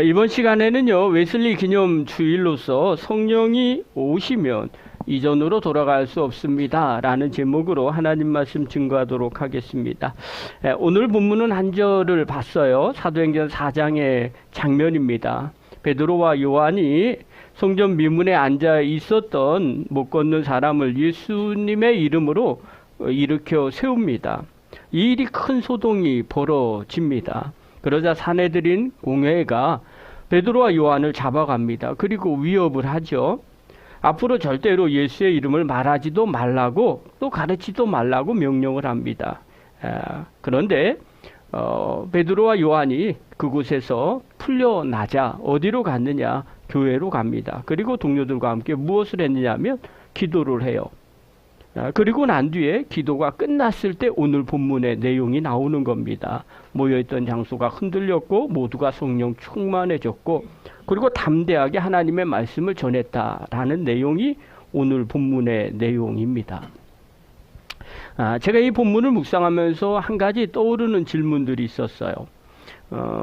이번 시간에는요, 웨슬리 기념 주일로서 성령이 오시면 이전으로 돌아갈 수 없습니다 라는 제목으로 하나님 말씀 증거하도록 하겠습니다. 오늘 본문은 한 절을 봤어요. 사도행전 4장의 장면입니다. 베드로와 요한이 성전 미문에 앉아 있었던 못 걷는 사람을 예수님의 이름으로 일으켜 세웁니다. 이 일이 큰 소동이 벌어집니다. 그러자 사내들인 공회가 베드로와 요한을 잡아갑니다. 그리고 위협을 하죠. 앞으로 절대로 예수의 이름을 말하지도 말라고 또 가르치지도 말라고 명령을 합니다. 그런데 베드로와 요한이 그곳에서 풀려나자 어디로 갔느냐? 교회로 갑니다. 그리고 동료들과 함께 무엇을 했느냐 하면 기도를 해요. 그리고 난 뒤에 기도가 끝났을 때 오늘 본문의 내용이 나오는 겁니다. 모여있던 장소가 흔들렸고 모두가 성령 충만해졌고 그리고 담대하게 하나님의 말씀을 전했다라는 내용이 오늘 본문의 내용입니다. 제가 이 본문을 묵상하면서 한 가지 떠오르는 질문들이 있었어요.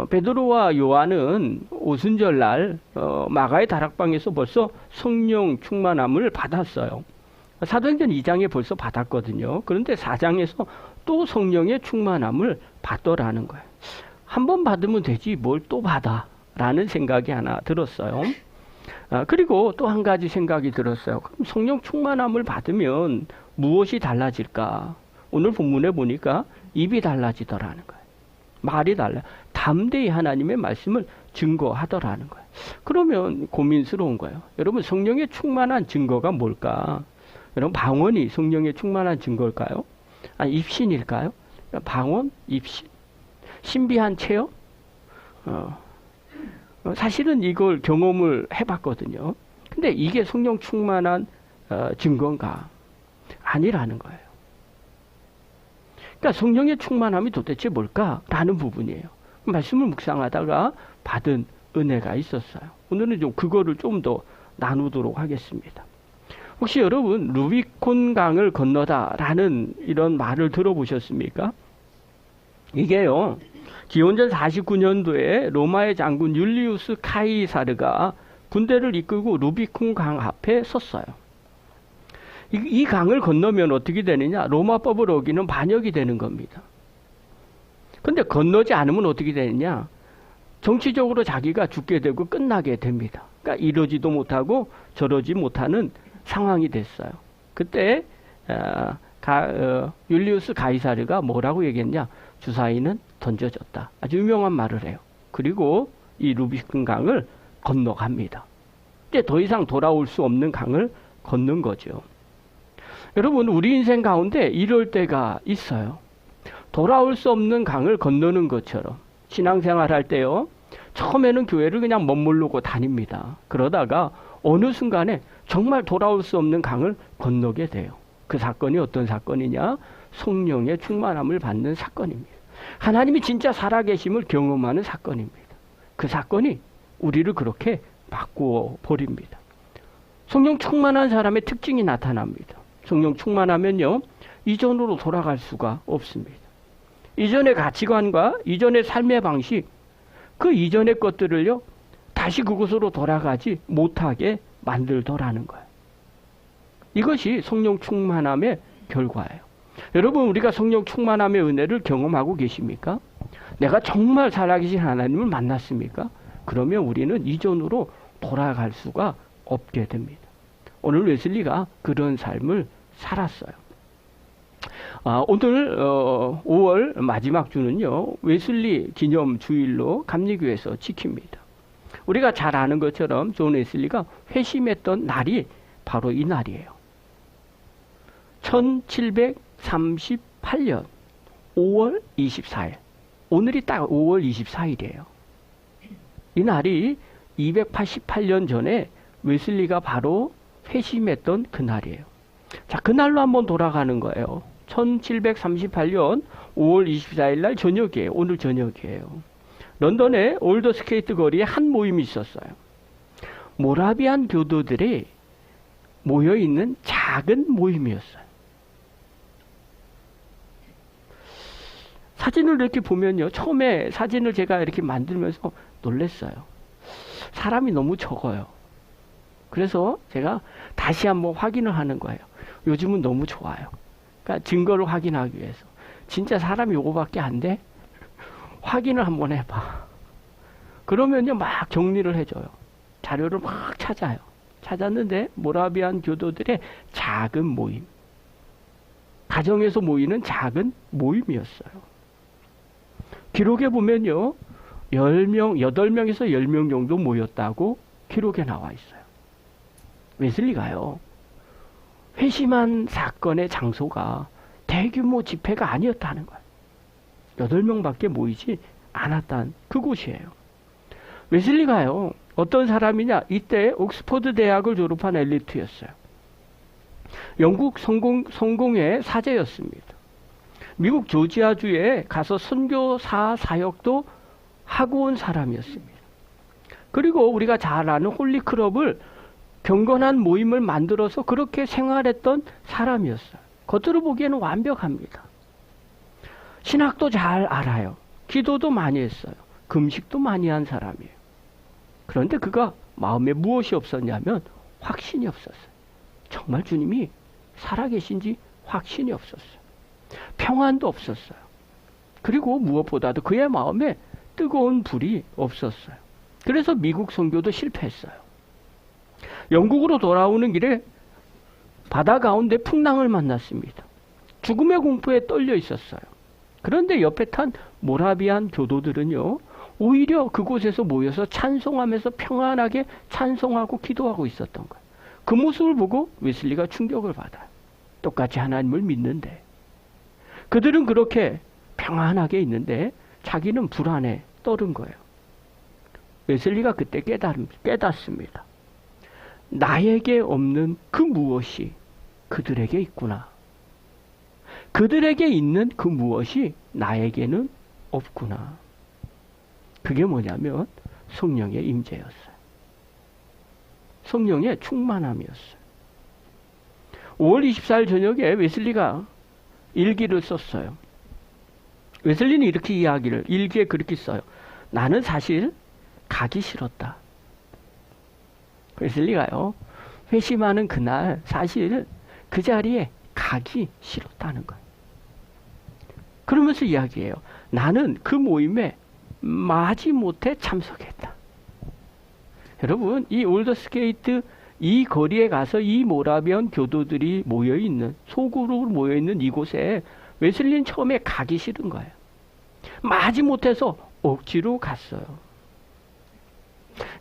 베드로와 요한은 오순절날 마가의 다락방에서 벌써 성령 충만함을 받았어요. 사도행전 2장에 벌써 받았거든요. 그런데 4장에서 또 성령의 충만함을 받더라는 거예요. 한 번 받으면 되지 뭘 또 받아 라는 생각이 하나 들었어요. 그리고 또 한 가지 생각이 들었어요. 그럼 성령 충만함을 받으면 무엇이 달라질까? 오늘 본문에 보니까 입이 달라지더라는 거예요. 말이 달라. 담대히 하나님의 말씀을 증거하더라는 거예요. 그러면 고민스러운 거예요. 여러분 성령의 충만한 증거가 뭘까? 여러분 방언이 성령의 충만한 증거일까요? 아니 입신일까요? 방언, 입신, 신비한 체험? 사실은 이걸 경험을 해봤거든요. 근데 이게 성령 충만한 증거인가? 아니라는 거예요. 그러니까 성령의 충만함이 도대체 뭘까라는 부분이에요. 말씀을 묵상하다가 받은 은혜가 있었어요. 오늘은 좀 그거를 좀 더 나누도록 하겠습니다. 혹시 여러분 루비콘 강을 건너다라는 이런 말을 들어보셨습니까? 이게요. 기원전 49년도에 로마의 장군 율리우스 카이사르가 군대를 이끌고 루비콘 강 앞에 섰어요. 이 강을 건너면 어떻게 되느냐? 로마법을 어기는 반역이 되는 겁니다. 근데 건너지 않으면 어떻게 되느냐? 정치적으로 자기가 죽게 되고 끝나게 됩니다. 그러니까 이러지도 못하고 저러지 못하는 상황이 됐어요. 그때 율리우스 가이사르가 뭐라고 얘기했냐? 주사위는 던져졌다. 아주 유명한 말을 해요. 그리고 이 루비콘 강을 건너갑니다. 이제 더 이상 돌아올 수 없는 강을 건넌 거죠. 여러분 우리 인생 가운데 이럴 때가 있어요. 돌아올 수 없는 강을 건너는 것처럼 신앙생활 할 때요. 처음에는 교회를 그냥 멋모르고 다닙니다. 그러다가 어느 순간에 정말 돌아올 수 없는 강을 건너게 돼요. 그 사건이 어떤 사건이냐? 성령의 충만함을 받는 사건입니다. 하나님이 진짜 살아계심을 경험하는 사건입니다. 그 사건이 우리를 그렇게 바꾸어 버립니다. 성령 충만한 사람의 특징이 나타납니다. 성령 충만하면요, 이전으로 돌아갈 수가 없습니다. 이전의 가치관과 이전의 삶의 방식, 그 이전의 것들을요, 다시 그곳으로 돌아가지 못하게 만들더라는 거예요. 이것이 성령 충만함의 결과예요. 여러분 우리가 성령 충만함의 은혜를 경험하고 계십니까? 내가 정말 살아계신 하나님을 만났습니까? 그러면 우리는 이전으로 돌아갈 수가 없게 됩니다. 오늘 웨슬리가 그런 삶을 살았어요. 오늘 5월 마지막 주는요, 웨슬리 기념 주일로 감리교에서 지킵니다. 우리가 잘 아는 것처럼 존 웨슬리가 회심했던 날이 바로 이 날이에요. 1738년 5월 24일. 오늘이 딱 5월 24일이에요. 이 날이 288년 전에 웨슬리가 바로 회심했던 그 날이에요. 자, 그 날로 한번 돌아가는 거예요. 1738년 5월 24일 날 저녁이에요. 오늘 저녁이에요. 런던의 올더 스케이트 거리에 한 모임이 있었어요. 모라비안 교도들이 모여있는 작은 모임이었어요. 사진을 이렇게 보면요. 처음에 사진을 제가 이렇게 만들면서 놀랐어요. 사람이 너무 적어요. 그래서 제가 다시 한번 확인을 하는 거예요. 요즘은 너무 좋아요. 그러니까 증거를 확인하기 위해서. 진짜 사람이 요거밖에 안 돼? 확인을 한번 해봐. 그러면요, 막 정리를 해줘요. 자료를 막 찾아요. 찾았는데, 모라비안 교도들의 작은 모임. 가정에서 모이는 작은 모임이었어요. 기록에 보면요, 8명에서 10명 정도 모였다고 기록에 나와 있어요. 웨슬리가요, 회심한 사건의 장소가 대규모 집회가 아니었다는 거예요. 8명밖에 모이지 않았다는 그곳이에요. 웨슬리가요, 어떤 사람이냐? 이때 옥스퍼드 대학을 졸업한 엘리트였어요. 영국 성공의 사제였습니다. 미국 조지아주에 가서 선교사 사역도 하고 온 사람이었습니다. 그리고 우리가 잘 아는 홀리클럽을 경건한 모임을 만들어서 그렇게 생활했던 사람이었어요. 겉으로 보기에는 완벽합니다. 신학도 잘 알아요. 기도도 많이 했어요. 금식도 많이 한 사람이에요. 그런데 그가 마음에 무엇이 없었냐면 확신이 없었어요. 정말 주님이 살아계신지 확신이 없었어요. 평안도 없었어요. 그리고 무엇보다도 그의 마음에 뜨거운 불이 없었어요. 그래서 미국 선교도 실패했어요. 영국으로 돌아오는 길에 바다 가운데 풍랑을 만났습니다. 죽음의 공포에 떨려 있었어요. 그런데 옆에 탄 모라비안 교도들은요, 오히려 그곳에서 모여서 찬송하면서 평안하게 찬송하고 기도하고 있었던 거예요. 그 모습을 보고 웨슬리가 충격을 받아요. 똑같이 하나님을 믿는데. 그들은 그렇게 평안하게 있는데 자기는 불안에 떨은 거예요. 웨슬리가 그때 깨닫습니다. 나에게 없는 그 무엇이 그들에게 있구나. 그들에게 있는 그 무엇이 나에게는 없구나. 그게 뭐냐면 성령의 임재였어요. 성령의 충만함이었어요. 5월 24일 저녁에 웨슬리가 일기를 썼어요. 웨슬리는 이렇게 일기에 그렇게 써요. 나는 사실 가기 싫었다. 웨슬리가요, 회심하는 그날 사실 그 자리에 가기 싫었다는 거예요. 그러면서 이야기해요. 나는 그 모임에 마지못해 참석했다. 여러분, 이 올더스게이트 이 거리에 가서 이 모라비안 교도들이 모여있는, 소그룹으로 모여있는 이곳에 웨슬리는 처음에 가기 싫은 거예요. 마지못해서 억지로 갔어요.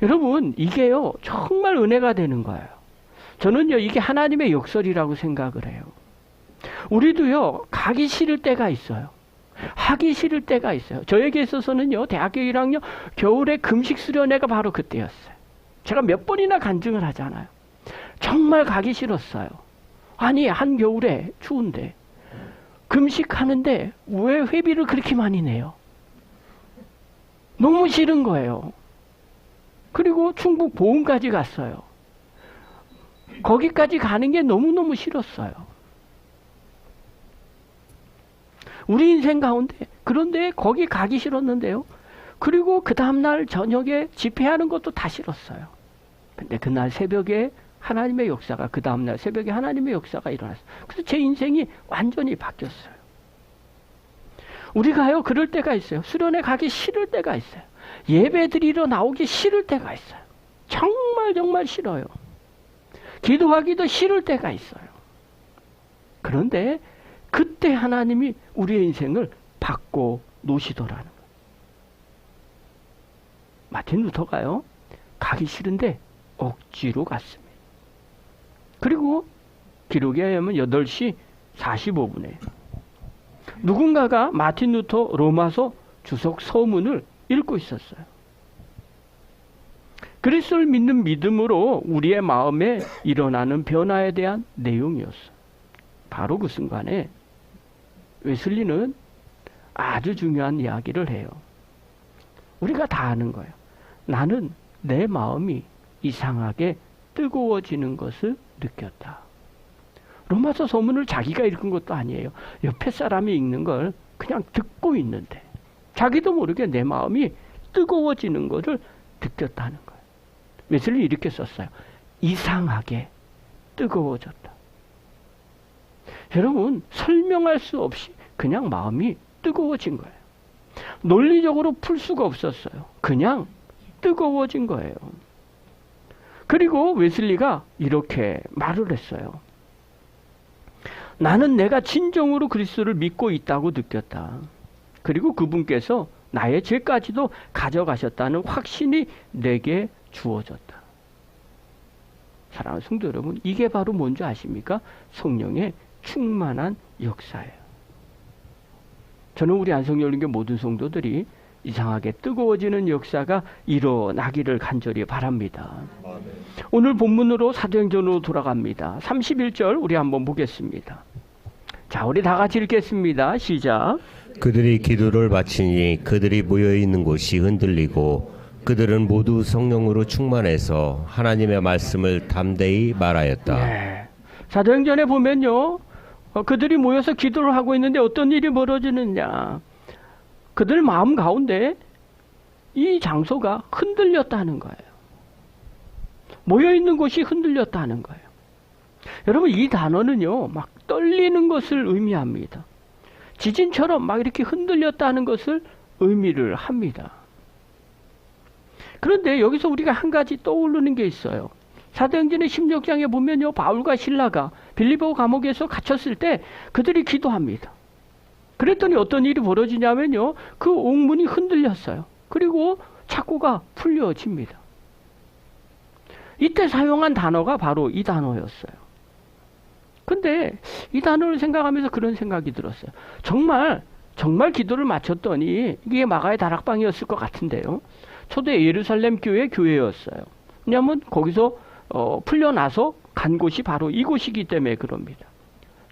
여러분, 이게요, 정말 은혜가 되는 거예요. 저는요, 이게 하나님의 역설이라고 생각을 해요. 우리도요, 가기 싫을 때가 있어요. 하기 싫을 때가 있어요. 저에게 있어서는요, 대학교 1학년 겨울에 금식 수련회가 바로 그때였어요. 제가 몇 번이나 간증을 하잖아요. 정말 가기 싫었어요. 아니, 한겨울에 추운데 금식하는데 왜 회비를 그렇게 많이 내요? 너무 싫은 거예요. 그리고 충북 보은까지 갔어요. 거기까지 가는 게 너무너무 싫었어요. 우리 인생 가운데, 그런데 거기 가기 싫었는데요. 그리고 그 다음날 저녁에 집회하는 것도 다 싫었어요. 근데 그날 새벽에 하나님의 역사가, 그 다음날 새벽에 하나님의 역사가 일어났어요. 그래서 제 인생이 완전히 바뀌었어요. 우리가요, 그럴 때가 있어요. 수련회 가기 싫을 때가 있어요. 예배 드리러 나오기 싫을 때가 있어요. 정말 정말 싫어요. 기도하기도 싫을 때가 있어요. 그런데 그때 하나님이 우리의 인생을 바꿔 놓으시더라는 거예요. 마틴 루터가요, 가기 싫은데 억지로 갔습니다. 그리고 기록에 의하면 8시 45분에 누군가가 마틴 루터 로마서 주석 서문을 읽고 있었어요. 그리스도를 믿는 믿음으로 우리의 마음에 일어나는 변화에 대한 내용이었어요. 바로 그 순간에 웨슬리는 아주 중요한 이야기를 해요. 우리가 다 아는 거예요. 나는 내 마음이 이상하게 뜨거워지는 것을 느꼈다. 로마서 서문을 자기가 읽은 것도 아니에요. 옆에 사람이 읽는 걸 그냥 그냥 듣고 있는데 자기도 모르게 내 마음이 뜨거워지는 것을 느꼈다는 거예요. 웨슬리 이렇게 썼어요. 이상하게 뜨거워졌다. 여러분, 설명할 수 없이 그냥 마음이 뜨거워진 거예요. 논리적으로 풀 수가 없었어요. 그냥 뜨거워진 거예요. 그리고 웨슬리가 이렇게 말을 했어요. 나는 내가 진정으로 그리스도를 믿고 있다고 느꼈다. 그리고 그분께서 나의 죄까지도 가져가셨다는 확신이 내게 주어졌다. 사랑하는 성도 여러분, 이게 바로 뭔지 아십니까? 성령의 충만한 역사예요. 저는 우리 안성열린교 모든 성도들이 이상하게 뜨거워지는 역사가 일어나기를 간절히 바랍니다. 오늘 본문으로 사도행전으로 돌아갑니다. 31절 우리 한번 보겠습니다. 자, 우리 다 같이 읽겠습니다. 시작. 그들이 기도를 바치니 그들이 모여있는 곳이 흔들리고 그들은 모두 성령으로 충만해서 하나님의 말씀을 담대히 말하였다. 네. 사도행전에 보면요, 그들이 모여서 기도를 하고 있는데 어떤 일이 벌어지느냐. 그들 마음 가운데 이 장소가 흔들렸다는 거예요. 모여있는 곳이 흔들렸다는 거예요. 여러분, 이 단어는요, 막 떨리는 것을 의미합니다. 지진처럼 막 이렇게 흔들렸다는 것을 의미를 합니다. 그런데 여기서 우리가 한 가지 떠오르는 게 있어요. 사도행전의 16장에 보면요, 바울과 실라가 빌립보 감옥에서 갇혔을 때 그들이 기도합니다. 그랬더니 어떤 일이 벌어지냐면요, 그 옥문이 흔들렸어요. 그리고 착고가 풀려집니다. 이때 사용한 단어가 바로 이 단어였어요. 근데 이 단어를 생각하면서 그런 생각이 들었어요. 정말 기도를 마쳤더니 이게 마가의 다락방이었을 것 같은데요. 초대 예루살렘 교회였어요. 왜냐하면 거기서 풀려나서 간 곳이 바로 이곳이기 때문에 그럽니다.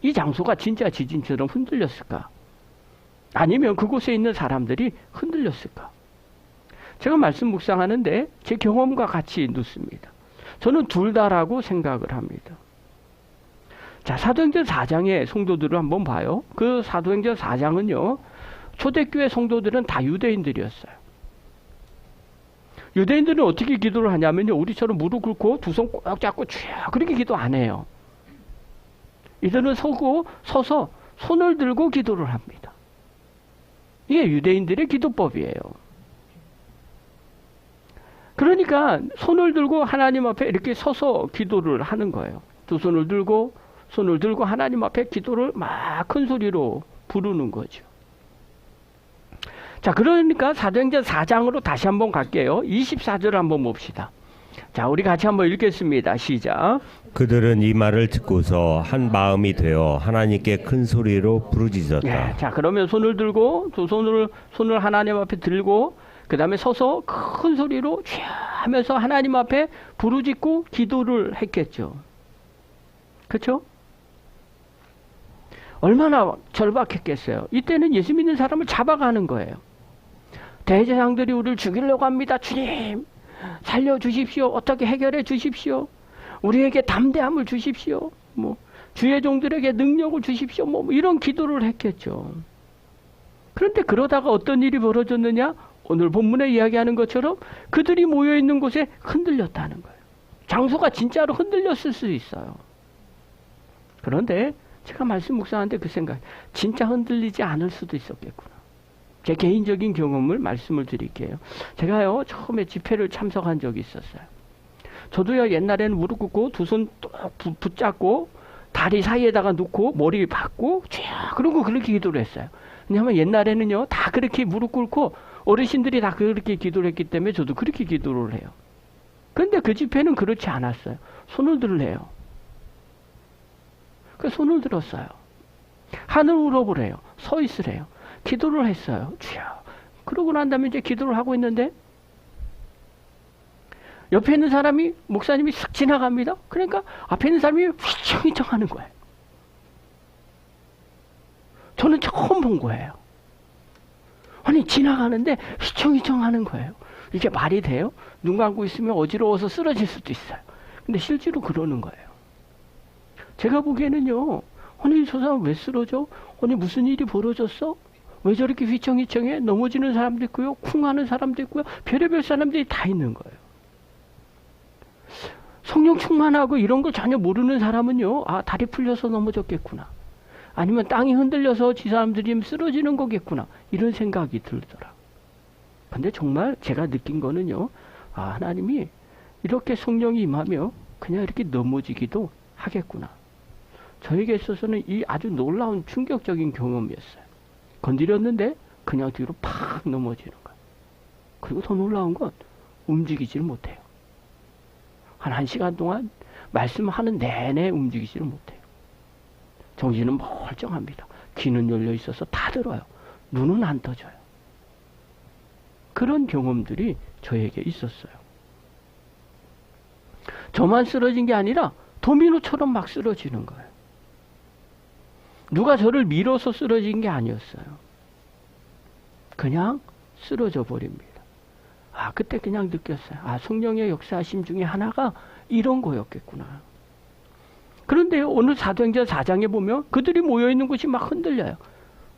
이 장소가 진짜 지진처럼 흔들렸을까? 아니면 그곳에 있는 사람들이 흔들렸을까? 제가 말씀 묵상하는데 제 경험과 같이 묻습니다. 저는 둘 다라고 생각을 합니다. 자, 사도행전 4장의 성도들을 한번 봐요. 그 사도행전 4장은요, 초대교회 성도들은 다 유대인들이었어요. 유대인들은 어떻게 기도를 하냐면요, 우리처럼 무릎 꿇고 두 손 꼭 잡고 쭉 그렇게 기도 안 해요. 이들은 서서 손을 들고 기도를 합니다. 이게 유대인들의 기도법이에요. 그러니까 손을 들고 하나님 앞에 이렇게 서서 기도를 하는 거예요. 두 손을 들고 하나님 앞에 기도를 막 큰 소리로 부르는 거죠. 자, 그러니까 사도행전 4장으로 다시 한번 갈게요. 24절 한번 봅시다. 자, 우리 같이 한번 읽겠습니다. 시작. 그들은 이 말을 듣고서 한 마음이 되어 하나님께 큰 소리로 부르짖었다. 네, 자, 그러면 손을 들고 손을 하나님 앞에 들고 그 다음에 서서 큰 소리로 쥐 하면서 하나님 앞에 부르짖고 기도를 했겠죠. 그렇죠? 얼마나 절박했겠어요. 이때는 예수 믿는 사람을 잡아가는 거예요. 대제사장들이 우리를 죽이려고 합니다. 주님, 살려주십시오. 어떻게 해결해 주십시오. 우리에게 담대함을 주십시오. 주의 종들에게 능력을 주십시오. 이런 기도를 했겠죠. 그런데 그러다가 어떤 일이 벌어졌느냐? 오늘 본문에 이야기하는 것처럼 그들이 모여있는 곳에 흔들렸다는 거예요. 장소가 진짜로 흔들렸을 수 있어요. 그런데 제가 말씀 묵상하는데 그 생각, 진짜 흔들리지 않을 수도 있었겠구나. 제 개인적인 경험을 말씀을 드릴게요. 제가요, 처음에 집회를 참석한 적이 있었어요. 저도요, 옛날에는 무릎 꿇고 두 손 붙잡고 다리 사이에다가 놓고 머리 박고 쫙 그러고 그렇게 기도를 했어요. 왜냐하면 옛날에는요, 다 그렇게 무릎 꿇고 어르신들이 다 그렇게 기도를 했기 때문에 저도 그렇게 기도를 해요. 그런데 그 집회는 그렇지 않았어요. 손을 들래요. 그 손을 들었어요. 하늘을 보래요. 서 있으래요. 기도를 했어요. 주여. 그러고 난 다음에 이제 기도를 하고 있는데 옆에 있는 사람이, 목사님이 슥 지나갑니다. 그러니까 앞에 있는 사람이 휘청휘청 하는 거예요. 저는 처음 본 거예요. 아니, 지나가는데 휘청휘청 하는 거예요. 이게 말이 돼요? 눈 감고 있으면 어지러워서 쓰러질 수도 있어요. 근데 실제로 그러는 거예요. 제가 보기에는요, 아니, 저 사람 왜 쓰러져? 아니, 무슨 일이 벌어졌어? 왜 저렇게 휘청휘청해? 넘어지는 사람도 있고요. 쿵하는 사람도 있고요. 별의별 사람들이 다 있는 거예요. 성령 충만하고 이런 걸 전혀 모르는 사람은요. 아, 다리 풀려서 넘어졌겠구나. 아니면 땅이 흔들려서 지 사람들이 쓰러지는 거겠구나. 이런 생각이 들더라. 근데 정말 제가 느낀 거는요. 아, 하나님이 이렇게 성령이 임하며 그냥 이렇게 넘어지기도 하겠구나. 저에게 있어서는 이 아주 놀라운 충격적인 경험이었어요. 건드렸는데 그냥 뒤로 팍 넘어지는 거예요. 그리고 더 놀라운 건 움직이지를 못해요. 한 1시간 동안 말씀하는 내내 움직이지를 못해요. 정신은 멀쩡합니다. 귀는 열려 있어서 다 들어요. 눈은 안 떠져요. 그런 경험들이 저에게 있었어요. 저만 쓰러진 게 아니라 도미노처럼 막 쓰러지는 거예요. 누가 저를 밀어서 쓰러진 게 아니었어요. 그냥 쓰러져 버립니다. 아, 그때 그냥 느꼈어요. 아, 성령의 역사하심 중에 하나가 이런 거였겠구나. 그런데 오늘 사도행전 4장에 보면 그들이 모여있는 곳이 막 흔들려요.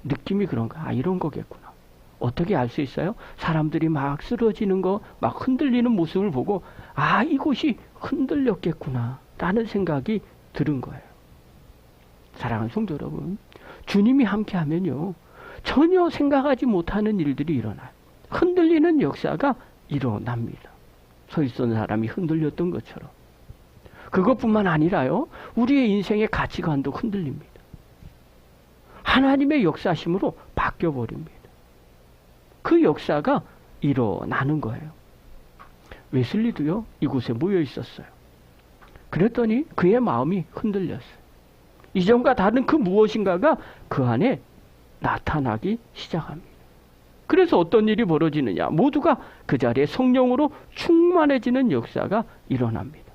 느낌이 그런가? 아, 이런 거겠구나. 어떻게 알 수 있어요? 사람들이 막 쓰러지는 거, 막 흔들리는 모습을 보고 아, 이곳이 흔들렸겠구나 라는 생각이 들은 거예요. 사랑하는 성도 여러분, 주님이 함께하면요 전혀 생각하지 못하는 일들이 일어나요. 흔들리는 역사가 일어납니다. 서 있던 사람이 흔들렸던 것처럼. 그것뿐만 아니라요, 우리의 인생의 가치관도 흔들립니다. 하나님의 역사심으로 바뀌어버립니다. 그 역사가 일어나는 거예요. 웨슬리도요, 이곳에 모여 있었어요. 그랬더니 그의 마음이 흔들렸어요. 이전과 다른 그 무엇인가가 그 안에 나타나기 시작합니다. 그래서 어떤 일이 벌어지느냐? 모두가 그 자리에 성령으로 충만해지는 역사가 일어납니다.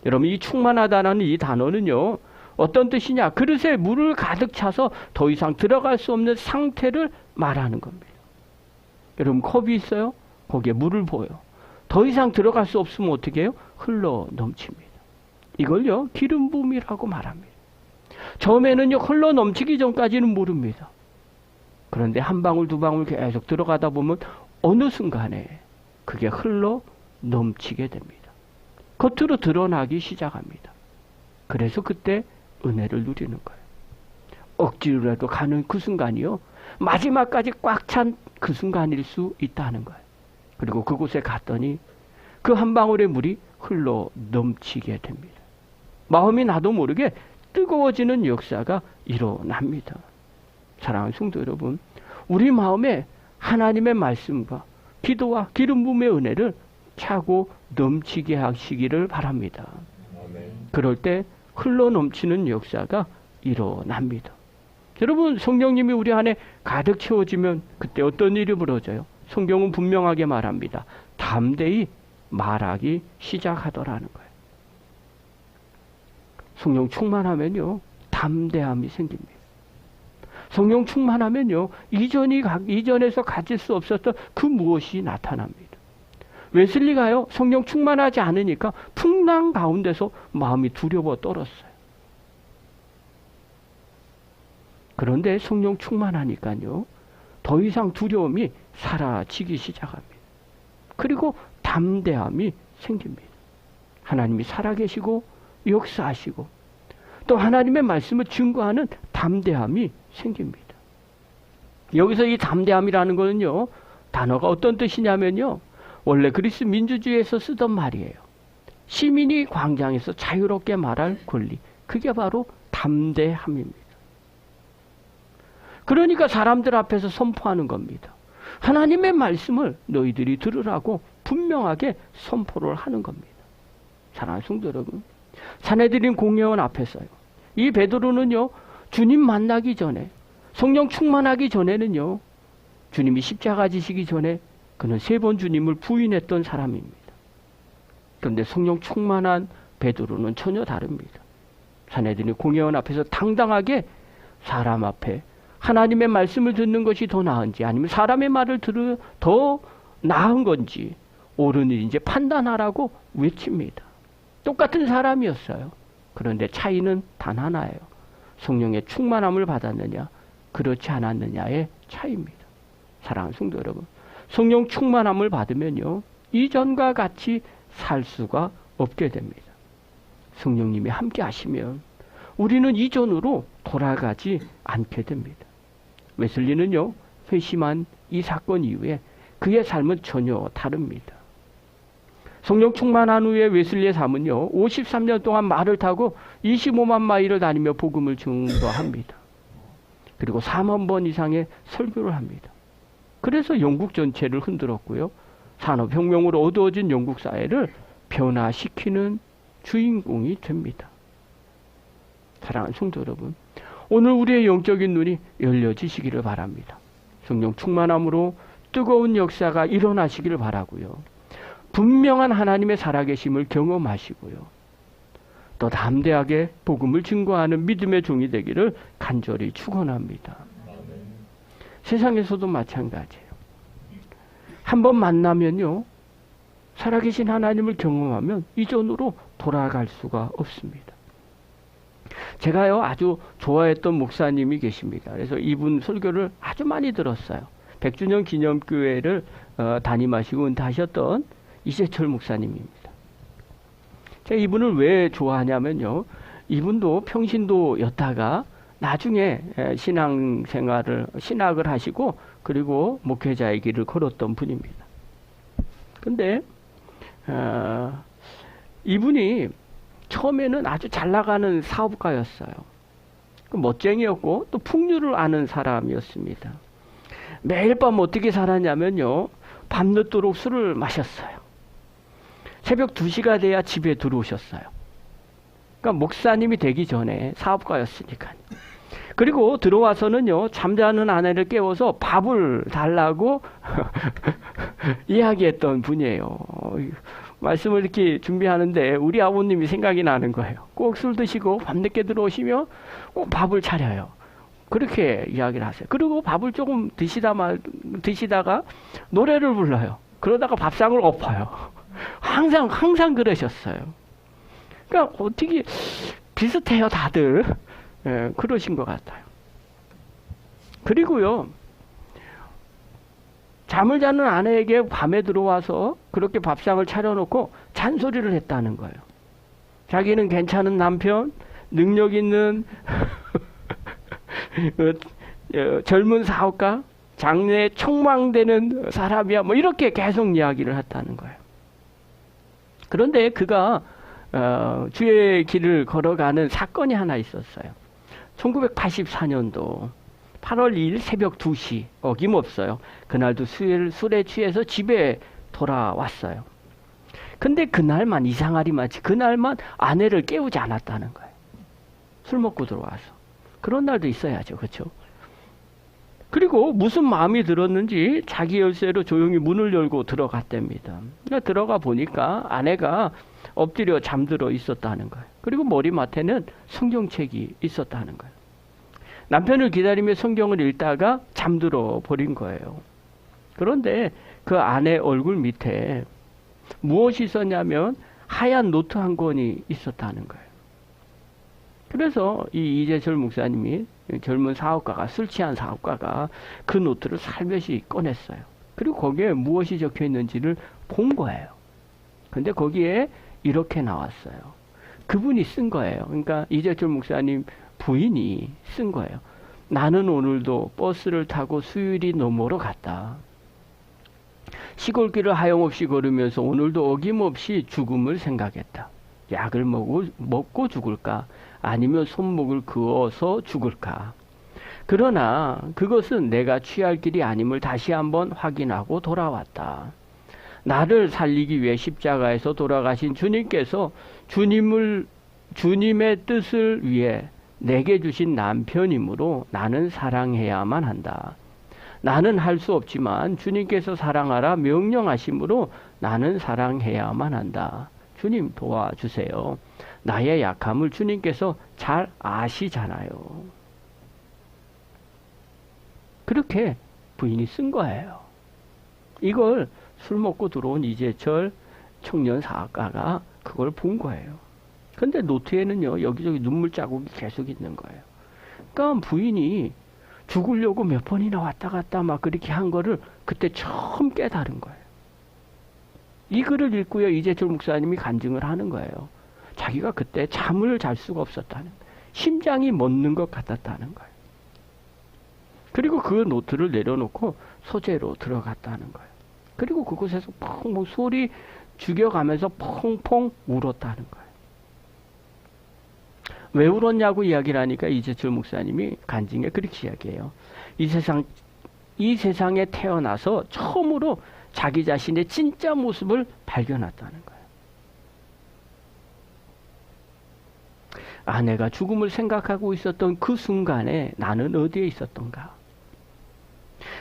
여러분, 이 충만하다는 이 단어는요, 어떤 뜻이냐? 그릇에 물을 가득 차서 더 이상 들어갈 수 없는 상태를 말하는 겁니다. 여러분, 컵이 있어요? 거기에 물을 부어요. 더 이상 들어갈 수 없으면 어떻게 해요? 흘러 넘칩니다. 이걸요, 기름 부음이라고 말합니다. 처음에는요, 흘러 넘치기 전까지는 모릅니다. 그런데 한 방울 두 방울 계속 들어가다 보면 어느 순간에 그게 흘러 넘치게 됩니다. 겉으로 드러나기 시작합니다. 그래서 그때 은혜를 누리는 거예요. 억지로라도 가는 그 순간이요, 마지막까지 꽉 찬 그 순간일 수 있다는 거예요. 그리고 그곳에 갔더니 그 한 방울의 물이 흘러 넘치게 됩니다. 마음이 나도 모르게 뜨거워지는 역사가 일어납니다. 사랑하는 성도 여러분, 우리 마음에 하나님의 말씀과 기도와 기름 부음의 은혜를 차고 넘치게 하시기를 바랍니다. 그럴 때 흘러 넘치는 역사가 일어납니다. 여러분, 성령님이 우리 안에 가득 채워지면 그때 어떤 일이 벌어져요? 성경은 분명하게 말합니다. 담대히 말하기 시작하더라는 거예요. 성령 충만하면요, 담대함이 생깁니다. 성령 충만하면요, 이전에서 가질 수 없었던 그 무엇이 나타납니다. 웨슬리가요, 성령 충만하지 않으니까 풍랑 가운데서 마음이 두려워 떨었어요. 그런데 성령 충만하니까요, 더 이상 두려움이 사라지기 시작합니다. 그리고 담대함이 생깁니다. 하나님이 살아계시고 역사하시고 또 하나님의 말씀을 증거하는 담대함이 생깁니다. 여기서 이 담대함이라는 거는요, 단어가 어떤 뜻이냐면요, 원래 그리스 민주주의에서 쓰던 말이에요. 시민이 광장에서 자유롭게 말할 권리, 그게 바로 담대함입니다. 그러니까 사람들 앞에서 선포하는 겁니다. 하나님의 말씀을 너희들이 들으라고 분명하게 선포를 하는 겁니다. 사랑하는 성도 여러분, 산헤드린 공회원 앞에서요, 이 베드로는요, 주님 만나기 전에, 성령 충만하기 전에는요, 주님이 십자가 지시기 전에 그는 3번 주님을 부인했던 사람입니다. 그런데 성령 충만한 베드로는 전혀 다릅니다. 산헤드린 공회원 앞에서 당당하게 사람 앞에 하나님의 말씀을 듣는 것이 더 나은지, 아니면 사람의 말을 들으 더 나은 건지 옳은 일인지 판단하라고 외칩니다. 똑같은 사람이었어요. 그런데 차이는 단 하나예요. 성령의 충만함을 받았느냐, 그렇지 않았느냐의 차이입니다. 사랑하는 성도 여러분, 성령 충만함을 받으면요, 이전과 같이 살 수가 없게 됩니다. 성령님이 함께 하시면 우리는 이전으로 돌아가지 않게 됩니다. 웨슬리는요, 회심한 이 사건 이후에 그의 삶은 전혀 다릅니다. 성령 충만한 후에 웨슬리의 삶은요, 53년 동안 말을 타고 25만 마일을 다니며 복음을 증거합니다. 그리고 4만 번 이상의 설교를 합니다. 그래서 영국 전체를 흔들었고요, 산업혁명으로 어두워진 영국 사회를 변화시키는 주인공이 됩니다. 사랑하는 성도 여러분, 오늘 우리의 영적인 눈이 열려지시기를 바랍니다. 성령 충만함으로 뜨거운 역사가 일어나시기를 바라고요, 분명한 하나님의 살아계심을 경험하시고요, 또 담대하게 복음을 증거하는 믿음의 종이 되기를 간절히 축원합니다. 세상에서도 마찬가지예요. 한번 만나면요, 살아계신 하나님을 경험하면 이전으로 돌아갈 수가 없습니다. 제가요, 아주 좋아했던 목사님이 계십니다. 그래서 이분 설교를 아주 많이 들었어요. 100주년 기념교회를 담임하시고 은퇴하셨던 이재철 목사님입니다. 제가 이분을 왜 좋아하냐면요, 이분도 평신도였다가 나중에 신학을 하시고 그리고 목회자의 길을 걸었던 분입니다. 근데 이분이 처음에는 아주 잘 나가는 사업가였어요. 멋쟁이였고 또 풍류를 아는 사람이었습니다. 매일 밤 어떻게 살았냐면요, 밤늦도록 술을 마셨어요. 새벽 2시가 돼야 집에 들어오셨어요. 그러니까 목사님이 되기 전에 사업가였으니까요. 그리고 들어와서는요, 잠자는 아내를 깨워서 밥을 달라고 이야기했던 분이에요. 말씀을 이렇게 준비하는데 우리 아버님이 생각이 나는 거예요. 꼭 술 드시고 밤늦게 들어오시면 꼭 밥을 차려요. 그렇게 이야기를 하세요. 그리고 밥을 조금 드시다가 노래를 불러요. 그러다가 밥상을 엎어요. 항상 그러셨어요. 그러니까 어떻게 비슷해요, 다들. 예, 그러신 것 같아요. 그리고요, 잠을 자는 아내에게 밤에 들어와서 그렇게 밥상을 차려놓고 잔소리를 했다는 거예요. 자기는 괜찮은 남편, 능력 있는 젊은 사업가, 장래에 촉망되는 사람이야, 뭐 이렇게 계속 이야기를 했다는 거예요. 그런데 그가 주의 길을 걸어가는 사건이 하나 있었어요. 1984년도 8월 2일 새벽 2시, 어김없어요. 그날도 술에 취해서 집에 돌아왔어요. 근데 그날만, 이상하리마치 그날만 아내를 깨우지 않았다는 거예요. 술 먹고 들어와서. 그런 날도 있어야죠. 그렇죠? 그리고 무슨 마음이 들었는지 자기 열쇠로 조용히 문을 열고 들어갔답니다. 그러니까 들어가 보니까 아내가 엎드려 잠들어 있었다는 거예요. 그리고 머리맡에는 성경책이 있었다는 거예요. 남편을 기다리며 성경을 읽다가 잠들어 버린 거예요. 그런데 그 아내 얼굴 밑에 무엇이 있었냐면 하얀 노트 한 권이 있었다는 거예요. 그래서 이 이재철 목사님이, 젊은 사업가가, 술 취한 사업가가 그 노트를 살며시 꺼냈어요. 그리고 거기에 무엇이 적혀 있는지를 본 거예요. 근데 거기에 이렇게 나왔어요. 그분이 쓴 거예요. 그러니까 이재철 목사님 부인이 쓴 거예요. 나는 오늘도 버스를 타고 수유리 너머로 갔다. 시골길을 하염없이 걸으면서 오늘도 어김없이 죽음을 생각했다. 약을 먹고 죽을까? 아니면 손목을 그어서 죽을까? 그러나 그것은 내가 취할 길이 아님을 다시 한번 확인하고 돌아왔다. 나를 살리기 위해 십자가에서 돌아가신 주님께서 주님의 뜻을 위해 내게 주신 남편이므로 나는 사랑해야만 한다. 나는 할 수 없지만 주님께서 사랑하라 명령하심으로 나는 사랑해야만 한다. 주님 도와주세요. 나의 약함을 주님께서 잘 아시잖아요. 그렇게 부인이 쓴 거예요. 이걸 술 먹고 들어온 이재철 청년 사학가가 그걸 본 거예요. 근데 노트에는요, 여기저기 눈물 자국이 계속 있는 거예요. 그러니까 부인이 죽으려고 몇 번이나 왔다 갔다 막 그렇게 한 거를 그때 처음 깨달은 거예요. 이 글을 읽고요, 이재철 목사님이 간증을 하는 거예요. 자기가 그때 잠을 잘 수가 없었다는, 심장이 멎는 것 같았다는 거예요. 그리고 그 노트를 내려놓고 소재로 들어갔다는 거예요. 그리고 그곳에서 펑 소리 죽여가면서 펑펑 울었다는 거예요. 왜 울었냐고 이야기를 하니까 이재철 목사님이 간증에 그렇게 이야기해요. 이 세상에 태어나서 처음으로 자기 자신의 진짜 모습을 발견했다는 거예요. 아내가 죽음을 생각하고 있었던 그 순간에 나는 어디에 있었던가?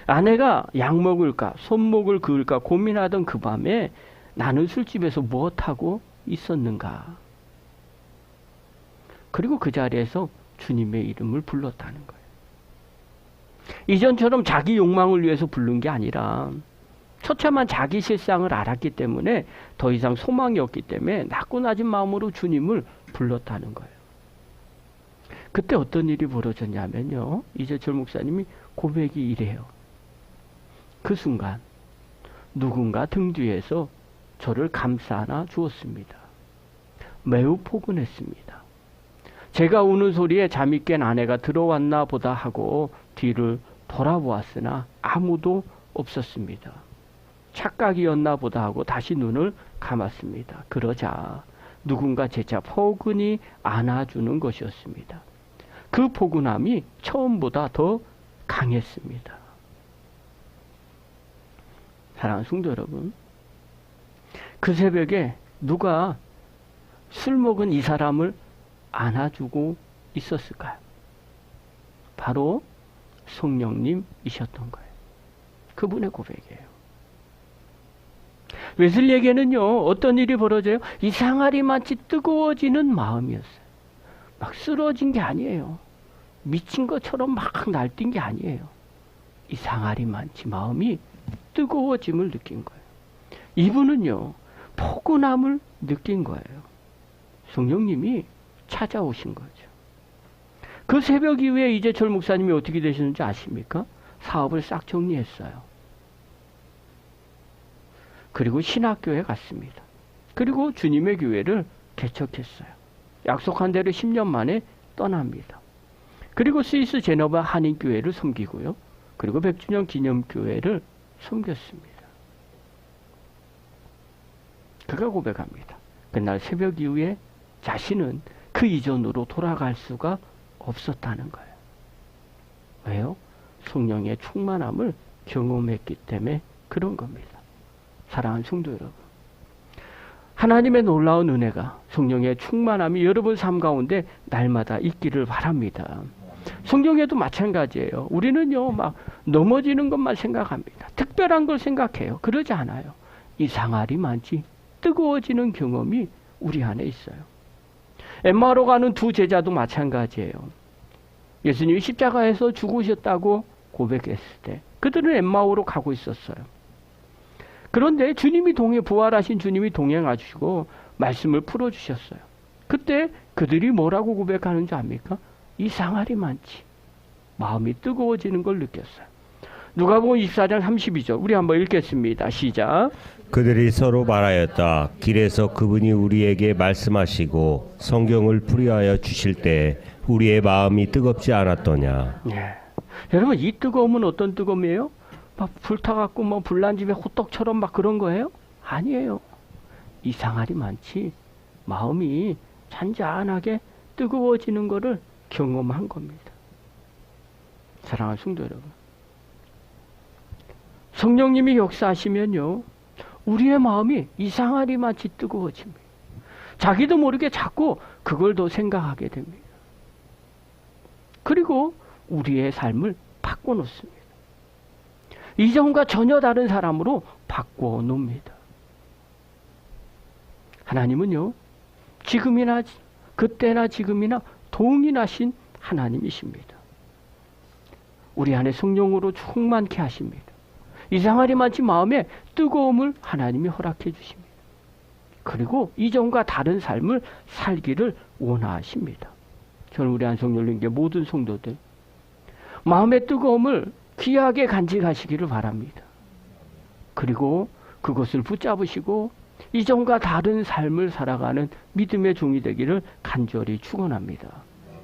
아내가 약 먹을까, 손목을 그을까 고민하던 그 밤에 나는 술집에서 무엇하고 있었는가? 그리고 그 자리에서 주님의 이름을 불렀다는 거예요. 이전처럼 자기 욕망을 위해서 부른 게 아니라 처참한 자기 실상을 알았기 때문에 더 이상 소망이 없기 때문에 낮고 낮은 마음으로 주님을 불렀다는 거예요. 그때 어떤 일이 벌어졌냐면요. 이재철 목사님이 고백이 이래요. 그 순간 누군가 등 뒤에서 저를 감싸 안아 주었습니다. 매우 포근했습니다. 제가 우는 소리에 잠이 깬 아내가 들어왔나 보다 하고 뒤를 돌아보았으나 아무도 없었습니다. 착각이었나 보다 하고 다시 눈을 감았습니다. 그러자 누군가 제차 포근히 안아주는 것이었습니다. 그 포근함이 처음보다 더 강했습니다. 사랑하는 성도 여러분, 그 새벽에 누가 술 먹은 이 사람을 안아주고 있었을까요? 바로 성령님이셨던 거예요. 그분의 고백이에요. 웨슬리에게는요, 어떤 일이 벌어져요? 이 상아리마치 뜨거워지는 마음이었어요. 막 쓰러진 게 아니에요. 미친 것처럼 막 날뛴 게 아니에요. 이 상아리마치 마음이 뜨거워짐을 느낀 거예요. 이분은요, 포근함을 느낀 거예요. 성령님이 찾아오신 거죠. 그 새벽 이후에 이재철 목사님이 어떻게 되셨는지 아십니까? 사업을 싹 정리했어요. 그리고 신학교에 갔습니다. 그리고 주님의 교회를 개척했어요. 약속한 대로 10년 만에 떠납니다. 그리고 스위스 제네바 한인교회를 섬기고요. 그리고 100주년 기념교회를 섬겼습니다. 그가 고백합니다. 그날 새벽 이후에 자신은 그 이전으로 돌아갈 수가 없었다는 거예요. 왜요? 성령의 충만함을 경험했기 때문에 그런 겁니다. 사랑하는 성도 여러분, 하나님의 놀라운 은혜가, 성령의 충만함이 여러분 삶 가운데 날마다 있기를 바랍니다. 성경에도 마찬가지예요. 우리는요, 막 넘어지는 것만 생각합니다. 특별한 걸 생각해요. 그러지 않아요. 이 상아리 많지 뜨거워지는 경험이 우리 안에 있어요. 엠마오로 가는 두 제자도 마찬가지예요. 예수님이 십자가에서 죽으셨다고 고백했을 때 그들은 엠마오로 가고 있었어요. 그런데 주님이 부활하신 주님이 동행하시고 말씀을 풀어주셨어요. 그때 그들이 뭐라고 고백하는 줄 압니까? 이 상아리 많지. 마음이 뜨거워지는 걸 느꼈어요. 누가복음 24장 32절 우리 한번 읽겠습니다. 시작. 그들이 서로 말하였다. 길에서 그분이 우리에게 말씀하시고 성경을 풀이하여 주실 때 우리의 마음이 뜨겁지 않았더냐. 네. 여러분, 이 뜨거움은 어떤 뜨거움이에요? 막 불타갖고 뭐 불난 집에 호떡처럼 막 그런 거예요? 아니에요. 이 상아리 많지. 마음이 잔잔하게 뜨거워지는 거를 경험한 겁니다. 사랑하는 성도 여러분, 성령님이 역사하시면요, 우리의 마음이 이 상아리 마치 뜨거워집니다. 자기도 모르게 자꾸 그걸 더 생각하게 됩니다. 그리고 우리의 삶을 바꿔놓습니다. 이전과 전혀 다른 사람으로 바꿔놓습니다. 하나님은요, 지금이나 그때나 지금이나 동일하신 하나님이십니다. 우리 안에 성령으로 충만케 하십니다. 이 상아리 많지 마음에 뜨거움을 하나님이 허락해 주십니다. 그리고 이전과 다른 삶을 살기를 원하십니다. 저는 우리 안성열린교회 모든 성도들, 마음의 뜨거움을 귀하게 간직하시기를 바랍니다. 그리고 그것을 붙잡으시고 이전과 다른 삶을 살아가는 믿음의 종이 되기를 간절히 축원합니다.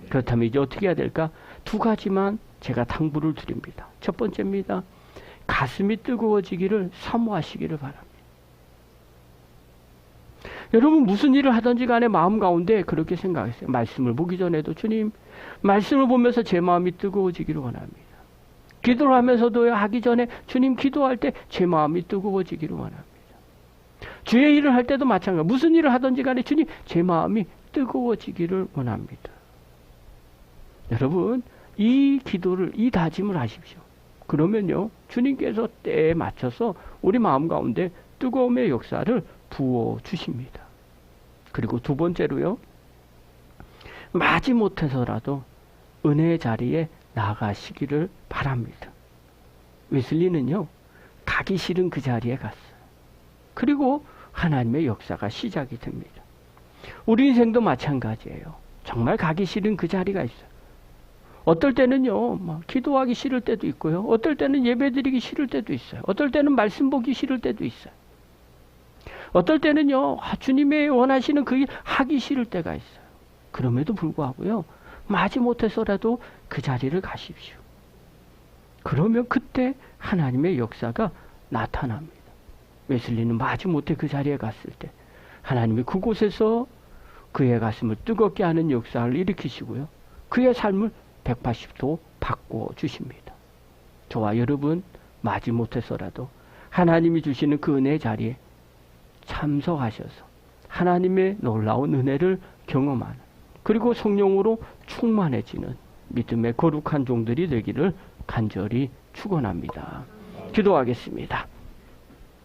그렇다면 이제 어떻게 해야 될까? 두 가지만 제가 당부를 드립니다. 첫 번째입니다. 가슴이 뜨거워지기를 사모하시기를 바랍니다. 여러분 무슨 일을 하든지 간에 마음 가운데 그렇게 생각했어요. 말씀을 보기 전에도 주님, 말씀을 보면서 제 마음이 뜨거워지기를 원합니다. 기도를 하면서도 하기 전에 주님, 기도할 때 제 마음이 뜨거워지기를 원합니다. 주의 일을 할 때도 마찬가지. 무슨 일을 하든지 간에 주님, 제 마음이 뜨거워지기를 원합니다. 여러분, 이 기도를, 이 다짐을 하십시오. 그러면요, 주님께서 때에 맞춰서 우리 마음 가운데 뜨거움의 역사를 부어 주십니다. 그리고 두 번째로요, 마지못해서라도 은혜의 자리에 나가시기를 바랍니다. 웨슬리는요, 가기 싫은 그 자리에 갔어요. 그리고 하나님의 역사가 시작이 됩니다. 우리 인생도 마찬가지예요. 정말 가기 싫은 그 자리가 있어요. 어떨 때는요, 막 기도하기 싫을 때도 있고요. 어떨 때는 예배드리기 싫을 때도 있어요. 어떨 때는 말씀 보기 싫을 때도 있어요. 어떨 때는요, 주님의 원하시는 그 일 하기 싫을 때가 있어요. 그럼에도 불구하고요, 마지못해서라도 그 자리를 가십시오. 그러면 그때 하나님의 역사가 나타납니다. 웨슬리는 마지못해 그 자리에 갔을 때 하나님이 그곳에서 그의 가슴을 뜨겁게 하는 역사를 일으키시고요, 그의 삶을 180도 바꿔 주십니다. 저와 여러분 마지못해서라도 하나님이 주시는 그 은혜의 자리에 참석하셔서 하나님의 놀라운 은혜를 경험하는, 그리고 성령으로 충만해지는 믿음의 거룩한 종들이 되기를 간절히 축원합니다. 기도하겠습니다.